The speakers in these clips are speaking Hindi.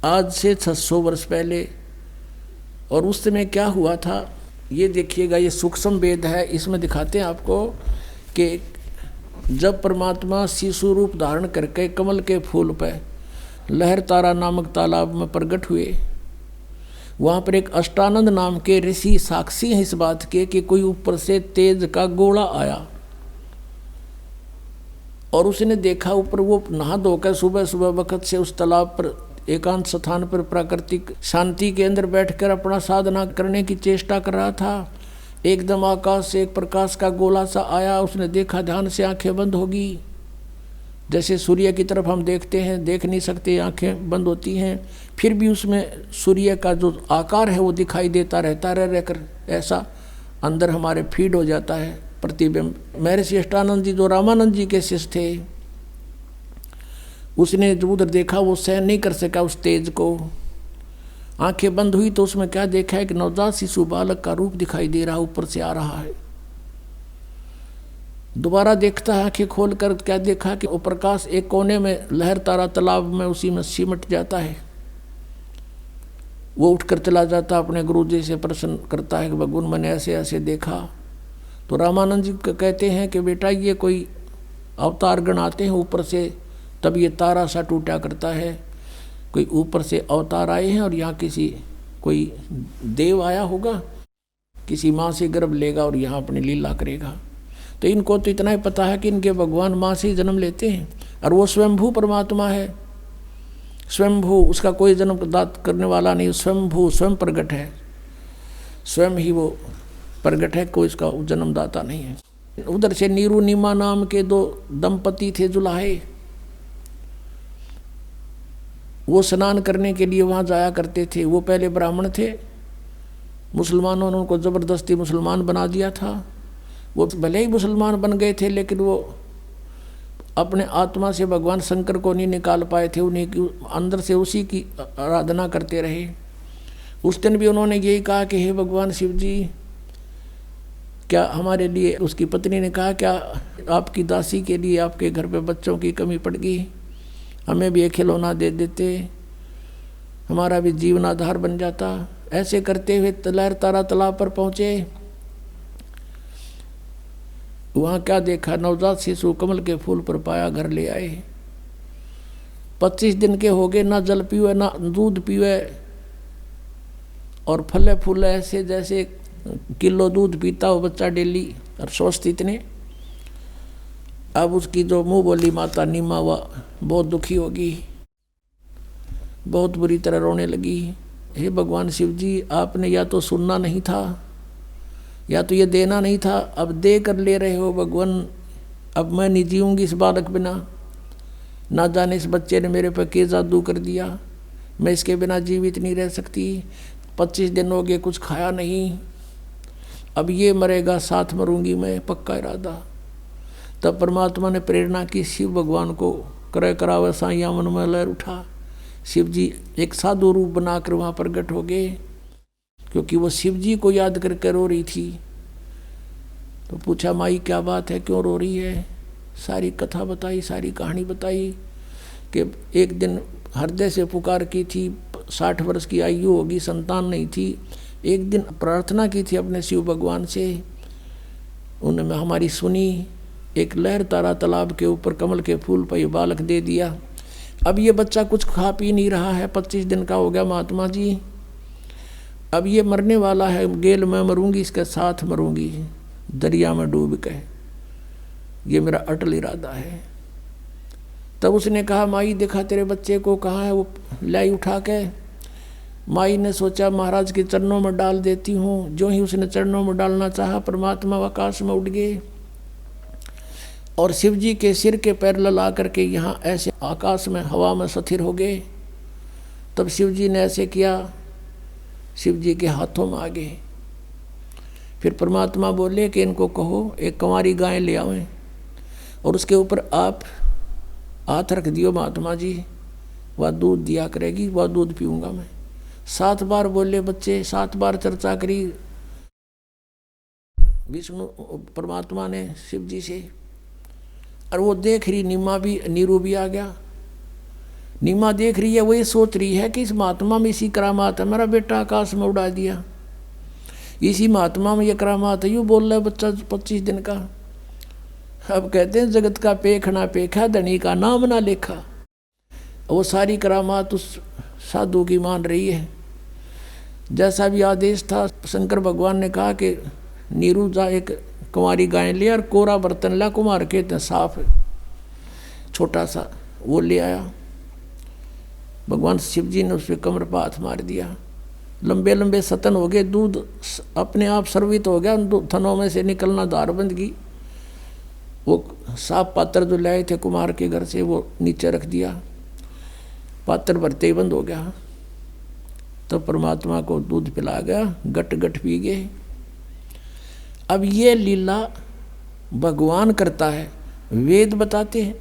आज से 600 वर्ष पहले, और उस समय क्या हुआ था ये देखिएगा। ये सूक्ष्म वेद है, इसमें दिखाते हैं आपको कि जब परमात्मा शिशु रूप धारण करके कमल के फूल पर लहर तारा नामक तालाब में प्रकट हुए, वहाँ पर एक अष्टानंद नाम के ऋषि साक्षी हैं इस बात के कि कोई ऊपर से तेज का गोला आया और उसने देखा ऊपर वो नहा धोकर सुबह सुबह वक्त से उस तालाब पर एकांत स्थान पर प्राकृतिक शांति के अंदर बैठकर अपना साधना करने की चेष्टा कर रहा था। एकदम आकाश से एक प्रकाश का गोला सा आया, उसने देखा, ध्यान से आंखें बंद होगी। जैसे सूर्य की तरफ हम देखते हैं, देख नहीं सकते, आंखें बंद होती हैं, फिर भी उसमें सूर्य का जो आकार है वो दिखाई देता रहता रहकर ऐसा अंदर हमारे फीड हो जाता है प्रतिबिंब। महर्षि अष्टानंद जी जो रामानंद जी के शिष्य थे, उसने जो उधर देखा वो सहन नहीं कर सका उस तेज को। आंखें बंद हुई तो उसमें क्या देखा है कि नवजात शिशु बालक का रूप दिखाई दे रहा, ऊपर से आ रहा है। दोबारा देखता है, आंखें खोलकर क्या देखा कि वो प्रकाश एक कोने में लहर तारा तालाब में उसी में सिमट जाता है। वो उठकर चला जाता, अपने गुरु जी से प्रश्न करता है कि भगवान मैंने ऐसे ऐसे देखा। तो रामानंद जी कहते हैं कि बेटा ये कोई अवतार गण आते हैं ऊपर से, तब ये तारा सा टूटा करता है। कोई ऊपर से अवतार आए हैं और यहाँ किसी कोई देव आया होगा, किसी माँ से गर्भ लेगा और यहाँ अपनी लीला करेगा। तो इनको तो इतना ही पता है कि इनके भगवान माँ से ही जन्म लेते हैं और वो स्वयंभू परमात्मा है। स्वयंभू, उसका कोई जन्म दात करने वाला नहीं, स्वयंभू स्वयं प्रगट है, स्वयं ही वो प्रगट है, कोई इसका जन्मदाता नहीं है। उधर से नीरू नीमा नाम के दो दंपति थे जुलाहे, वो स्नान करने के लिए वहाँ जाया करते थे। वो पहले ब्राह्मण थे, मुसलमानों ने उनको ज़बरदस्ती मुसलमान बना दिया था। वो भले ही मुसलमान बन गए थे लेकिन वो अपने आत्मा से भगवान शंकर को नहीं निकाल पाए थे, उन्हीं की अंदर से उसी की आराधना करते रहे। उस दिन भी उन्होंने यही कहा कि हे भगवान शिव जी, क्या हमारे लिए, उसकी पत्नी ने कहा, क्या आपकी दासी के लिए आपके घर पे बच्चों की कमी पड़ गई, हमें भी एक खिलौना दे देते, हमारा भी जीवनाधार बन जाता। ऐसे करते हुए लहर तारा तालाब पर पहुँचे। वहाँ क्या देखा, नवजात शिशु कमल के फूल पर पाया, घर ले आए। 25 दिन के हो गए, ना जल पीवे ना दूध पीवे, और फले फूले ऐसे जैसे किलो दूध पीता हो बच्चा डेली, और स्वस्थ इतने। अब उसकी जो मुँह बोली माता नीमा वह बहुत दुखी होगी, बहुत बुरी तरह रोने लगी। हे भगवान शिव जी, आपने या तो सुनना नहीं था या तो ये देना नहीं था, अब दे कर ले रहे हो भगवान। अब मैं नहीं जीऊँगी इस बालक बिना, ना जाने इस बच्चे ने मेरे पर क्या जादू कर दिया, मैं इसके बिना जीवित नहीं रह सकती। 25 दिन हो गए, कुछ खाया नहीं, अब ये मरेगा, साथ मरूंगी मैं, पक्का इरादा। तब परमात्मा ने प्रेरणा की, शिव भगवान को करे करावे साइया मन में लहर उठा। शिव जी एक साधु रूप बनाकर वहाँ प्रकट हो गए, क्योंकि वो शिव जी को याद करके रो रही थी। तो पूछा, माई क्या बात है, क्यों रो रही है? सारी कथा बताई, सारी कहानी बताई कि एक दिन हृदय से पुकार की थी, 60 वर्ष की आयु होगी, संतान नहीं थी। एक दिन प्रार्थना की थी अपने शिव भगवान से, उन्होंने हमारी सुनी। एक लहर तारा तालाब के ऊपर कमल के फूल पर ये बालक दे दिया। अब ये बच्चा कुछ खा पी नहीं रहा है, 25 दिन का हो गया महात्मा जी। अब ये मरने वाला है, गेल मैं मरूंगी, इसके साथ मरूंगी, दरिया में डूब के, ये मेरा अटल इरादा है। तब उसने कहा, माई देखा तेरे बच्चे को, कहाँ है? वो लाई उठा के माई ने सोचा महाराज के चरणों में डाल देती हूँ। जो ही उसने चरणों में डालना चाहा, परमात्मा आकाश में उड़ गए और शिव जी के सिर के पैर लला करके यहाँ ऐसे आकाश में हवा में स्थिर हो गए। तब शिव जी ने ऐसे किया, शिव जी के हाथों में आ गए। फिर परमात्मा बोले कि इनको कहो एक कंवारी गाय ले आवें और उसके ऊपर आप हाथ रख दियो महात्मा जी, वह दूध दिया करेगी, वह दूध पीऊँगा मैं। 7 बार बोले बच्चे, 7 बार चर्चा करी। विष्णु परमात्मा ने शिव जी से। और वो देख रही नीमा भी, नीरू भी आ गया। नीमा देख रही है, वो ये सोच रही है कि इस महात्मा में इसी करामात है, मेरा बेटा आकाश में उड़ा दिया, इसी महात्मा में ये करामात है, यूँ बोल रहा है बच्चा 25 दिन का। अब कहते हैं जगत का पेख ना पेखा, धनी का नाम ना लेखा। वो सारी करामात उस साधु की मान रही है। जैसा भी आदेश था, शंकर भगवान ने कहा कि नीरू जा एक कुंवारी गाय ले और कोरा बर्तन ला, कुमार के साफ छोटा सा, वो ले आया। भगवान शिव जी ने उस पर कमर पर हाथ मार दिया। लंबे लंबे सतन हो गए, दूध अपने आप सर्वित हो गया, थनों में से निकलना धार बंद की। वो साफ पात्र जो लाए थे कुमार के घर से, वो नीचे रख दिया, पात्र भरते ही बंद हो गया। तो परमात्मा को दूध पिला गया, गट गट पी गए। अब ये लीला भगवान करता है, वेद बताते हैं,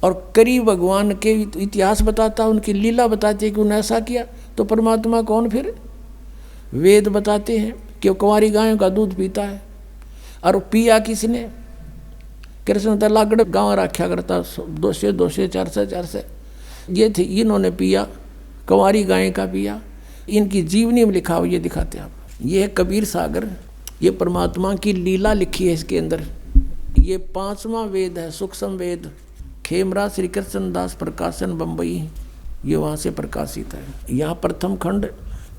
और करी भगवान के इतिहास बताता है, उनकी लीला बताते हैं कि उन्होंने ऐसा किया। तो परमात्मा कौन फिर? वेद बताते हैं कि वो कुंवारी गायों का दूध पीता है। और पिया किसने? कृष्ण तो लागड़ गाँव रखा करता, 200 200 400 400 ये थे, इन्होंने पिया, कुंवारी गाय का पिया। इनकी जीवनी में लिखा हुआ ये दिखाते हैं आप। ये है कबीर सागर, ये परमात्मा की लीला लिखी है इसके अंदर। ये 5वां वेद है, सूक्ष्म वेद, खेमरा श्री कृष्ण दास प्रकाशन बम्बई, ये वहाँ से प्रकाशित है। यहाँ प्रथम खंड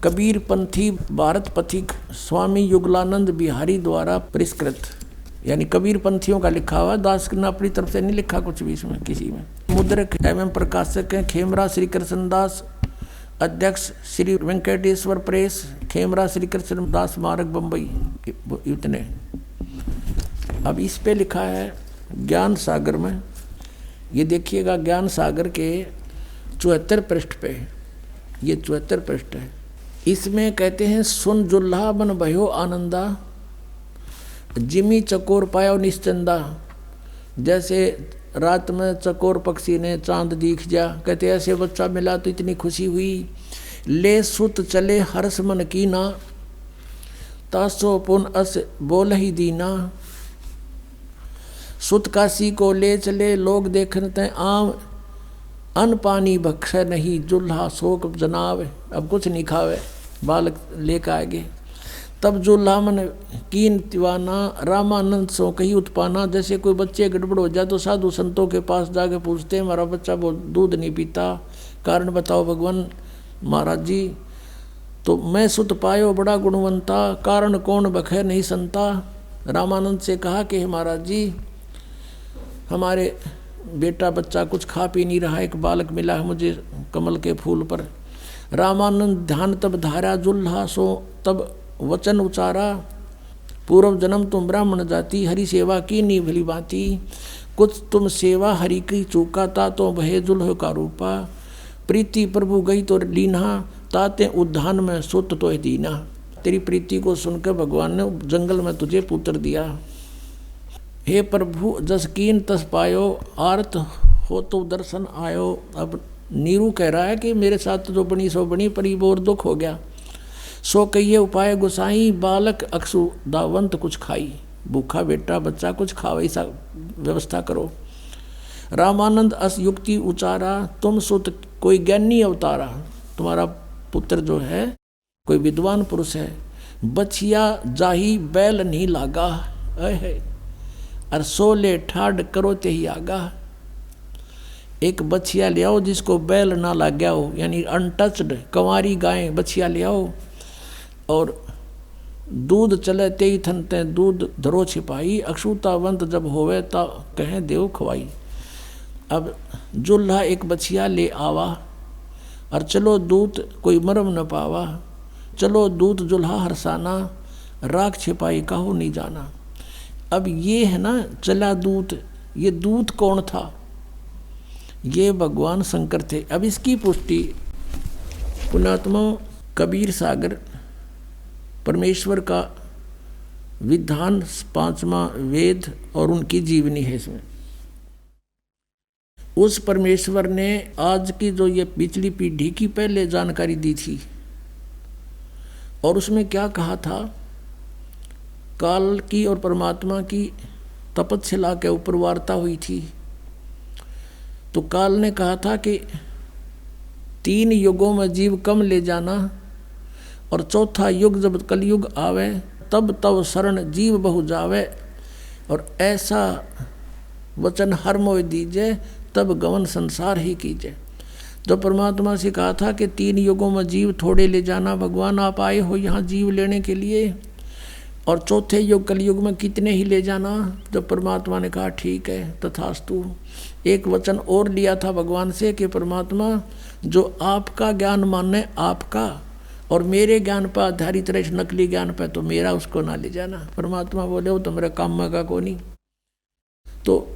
कबीर पंथी भारत पथिक स्वामी युगलानंद बिहारी द्वारा परिष्कृत, यानी कबीर पंथियों का लिखा हुआ। दास ने अपनी तरफ से नहीं लिखा कुछ भी इसमें किसी में। मुद्रक एवं प्रकाशक हैं खेमरा श्री कृष्ण दास, अध्यक्ष श्री वेंकटेश्वर प्रेस, खेमरा श्री कृष्ण दास स्मारक बम्बई, इतने। अब इस पे लिखा है ज्ञान सागर में, ये देखिएगा ज्ञान सागर के 74 पृष्ठ पे, ये 74 पृष्ठ है। इसमें कहते हैं सुन जुल्हा बन भयो आनंदा, जिमी चकोर पायो निश्चंदा। जैसे रात में चकोर पक्षी ने चांद दिख जा, कहते ऐसे बच्चा मिला तो इतनी खुशी हुई। ले सुत चले हर्ष मन कीना, तासो पुन अस बोल ही दीना। सुत काशी को ले चले लोग देखते आम, अन्न पानी बख्श नहीं जुल्हा शोक जनाव। अब कुछ नहीं खावे, बालक लेकर आगे। तब जुल्हा मन कीन दीवाना, रामानंद सो कही उत्पाना। जैसे कोई बच्चे गड़बड़ हो जाए तो साधु संतों के पास जाके पूछते हैं हमारा बच्चा वो दूध नहीं पीता, कारण बताओ भगवान। महाराज जी तो मैं सुत पायो बड़ा गुणवंता, कारण कौन बखे नहीं संता। रामानंद से कहा कि महाराज जी हमारे बेटा बच्चा कुछ खा पी नहीं रहा, एक बालक मिला है मुझे कमल के फूल पर। रामानंद ध्यान तब धारा जुल्हा सो तब वचन उचारा, पूर्व जन्म तुम ब्राह्मण जाति, हरि सेवा की नी भली बाती। कुछ तुम सेवा हरि की चूका, ता तो भय जुल्ह का रूपा। प्रीति प्रभु गई तो लीना, ताते उद्यान में सुत तो दीना। तेरी प्रीति को सुनकर भगवान ने जंगल में तुझे पुत्र दिया। हे प्रभु जस कीन तस पायो, आर्त हो तो दर्शन आयो। अब नीरू कह रहा है कि मेरे साथ जो बनी सो बनी, पर बोर दुख हो गया। सो कहिए उपाय गुसाई, बालक अक्सु दावंत कुछ खाई। भूखा बेटा बच्चा कुछ खाओ, ऐसा व्यवस्था करो। रामानंद अस युक्ति उचारा, तुम सुत कोई ज्ञानी अवतारा। तुम्हारा पुत्र जो है कोई विद्वान पुरुष है। बछिया जाही बैल नहीं लागा, और सोले ठाड करो ते ही आगा। एक बछिया ले आओ जिसको बैल ना लग गया हो, यानी अनटच्ड कंवारी गाय बछिया ले आओ। और दूध चले ते ही थनते दूध धरो छिपाई, अक्षुतावंत जब होवे ता कहें देव खवाई। अब जुल्हा एक बछिया ले आवा, और चलो दूत कोई मरम न पावा। चलो दूत जुल्हा हरसाना, राख छिपाई काहू नहीं जाना। अब ये है ना चला दूत, ये दूत कौन था? ये भगवान शंकर थे। अब इसकी पुष्टि पुण्यात्मा कबीर सागर परमेश्वर का विधान 5वां वेद और उनकी जीवनी है। इसमें उस परमेश्वर ने आज की जो ये पिछली पीढ़ी की पहले जानकारी दी थी, और उसमें क्या कहा था काल की और परमात्मा की तपस्या के ऊपर वार्ता हुई थी। तो काल ने कहा था कि 3 युगों में जीव कम ले जाना, और चौथा युग जब कलयुग आवे तब तब शरण जीव बहु जावे, और ऐसा वचन हर मोह दीजे तब गवन संसार ही कीजिए। तो परमात्मा से कहा था कि 3 युगों में जीव थोड़े ले जाना, भगवान आप आए हो यहाँ जीव लेने के लिए, और चौथे युग कलयुग में कितने ही ले जाना। जब परमात्मा ने कहा ठीक है तथास्तु। एक वचन और लिया था भगवान से कि परमात्मा जो आपका ज्ञान माने आपका, और मेरे ज्ञान पर आधारित रहे नकली ज्ञान पर, तो मेरा उसको ना ले जाना। परमात्मा बोले वो तो मेरा काम का को नहीं। तो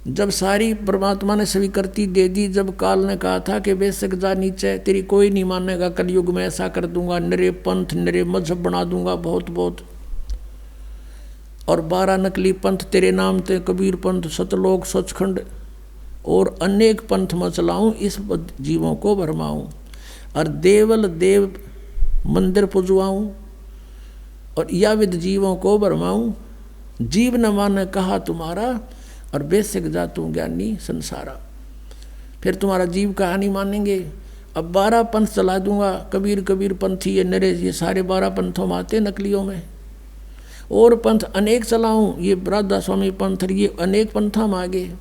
जब सारी परमात्मा ने स्वीकृति दे दी, जब काल ने कहा था कि बेशक जा नीचे, तेरी कोई नहीं मानेगा, कलयुग में ऐसा कर दूंगा, नरे पंथ नरे मजहब बना दूंगा बहुत बहुत, और 12 नकली पंथ तेरे नाम ते, कबीर पंथ, सतलोक, सचखंड और अनेक पंथ में चलाऊं, इस जीवों को भरमाऊं, और देवल देव मंदिर पुजवाऊं, और या विद जीवों को भरमाऊं। जीव न माने कहा तुम्हारा, और बेशक जा तू ज्ञानी संसारा। फिर तुम्हारा जीव कहा नहीं मानेंगे। अब 12 पंथ चला दूंगा, कबीर कबीर पंथी ये नरे, ये सारे 12 पंथों में आते नकलियों में, और पंथ अनेक चलाऊं, ये राधा स्वामी पंथ, ये अनेक पंथा में आगे,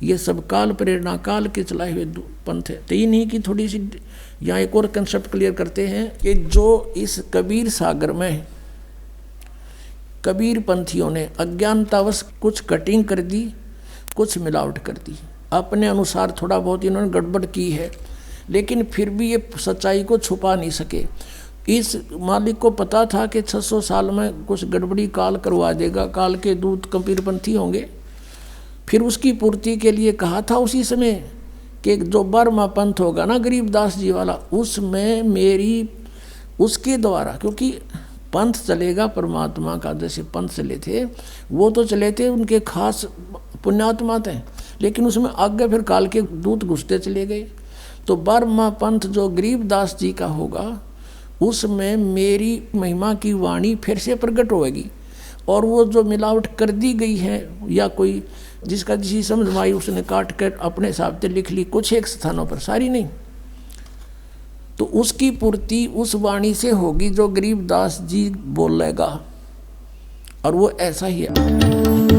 ये सब काल प्रेरणा काल के चलाए हुए पंथ है। तो इन्हीं की थोड़ी सी यहाँ एक और कंसेप्ट क्लियर करते हैं कि जो इस कबीर सागर में कबीर पंथियों ने अज्ञानतावश कुछ कटिंग कर दी, कुछ मिलावट कर दी, अपने अनुसार थोड़ा बहुत इन्होंने गड़बड़ की है, लेकिन फिर भी ये सच्चाई को छुपा नहीं सके। इस मालिक को पता था कि 600 साल में कुछ गड़बड़ी काल करवा देगा, काल के दूत कबीरपंथी होंगे। फिर उसकी पूर्ति के लिए कहा था उसी समय कि जो 12वां पंथ होगा ना गरीबदास जी वाला, उसमें मेरी उसके द्वारा, क्योंकि पंथ चलेगा परमात्मा का, जैसे पंथ चले थे वो तो चले थे उनके खास पुण्यात्मा थे, लेकिन उसमें आगे फिर काल के दूत घुसते चले गए। तो 12वां पंथ जो गरीबदास जी का होगा, उसमें मेरी महिमा की वाणी फिर से प्रकट होगी, और वो जो मिलावट कर दी गई है या कोई जिसका जिसी समझ में आई उसने काट कर अपने हिसाब से लिख ली, कुछ एक स्थानों पर, सारी नहीं, तो उसकी पूर्ति उस वाणी से होगी जो गरीबदास जी बोलेगा, और वो ऐसा ही है।